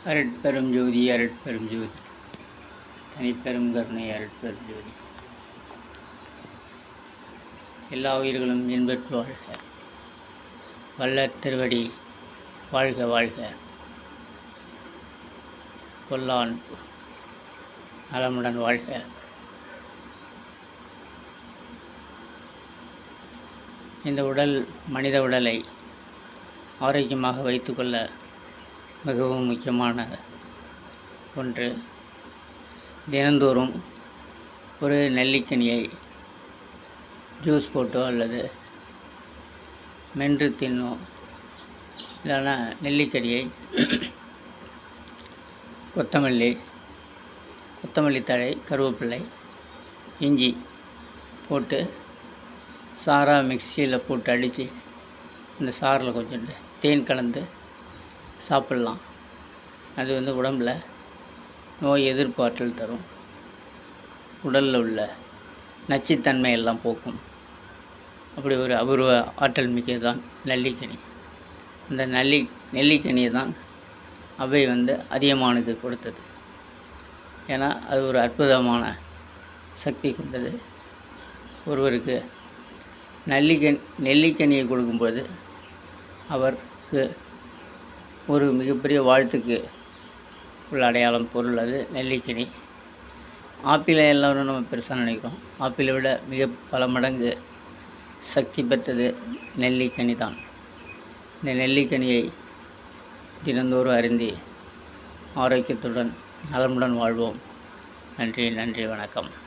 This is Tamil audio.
அருட்பெரும் ஜோதி அருட்பெரும் ஜோதி தனிப்பெரும் கருணை அருட்பெரும் ஜோதி. எல்லா உயிர்களும் இன்பற்று வாழ்க. வள்ளற் திருவடி வாழ்க வாழ்க. கொல்லான் நலமுடன் வாழ்க. இந்த உடல் மனித உடலை ஆரோக்கியமாக வைத்துக்கொள்ள மிகவும் முக்கியமான ஒன்று. தினந்தோறும் ஒரு நெல்லிக்கனியை ஜூஸ் போட்டோ அல்லது மென்று தின்னோ, இல்லைன்னா நெல்லிக்கனியை கொத்தமல்லி தழை, கருவேப்பிலை, இஞ்சி போட்டு சாராக மிக்சியில் போட்டு அடித்து இந்த சாரில் கொஞ்சம் தேன் கலந்து சாப்பிட்லாம். அது உடம்பில் நோய் எதிர்ப்பாற்றல் தரும். உடலில் உள்ள நச்சுத்தன்மை எல்லாம் போக்கும். அப்படி ஒரு அபூர்வ ஆற்றல் மிக்கது தான் நெல்லிக்கனி. அந்த நெல்லிக்கனியை தான் அவை அதியமானுக்கு கொடுத்தது. ஏன்னா அது ஒரு அற்புதமான சக்தி கொண்டது. ஒருவருக்கு நெல்லிக்கனியை கொடுக்கும்போது அவருக்கு ஒரு மிகப்பெரிய வாழ்த்துக்கு உள்ள அடையாளம் பொருள் அது நெல்லிக்கனி. ஆப்பிளை எல்லோரும் நம்ம பெருசாக நினைக்கிறோம். ஆப்பிளை விட மிக பல மடங்கு சக்தி பெற்றது நெல்லிக்கனி தான். இந்த நெல்லிக்கனியை தினந்தோறும் அருந்தி ஆரோக்கியத்துடன் நலமுடன் வாழ்வோம். நன்றி, வணக்கம்.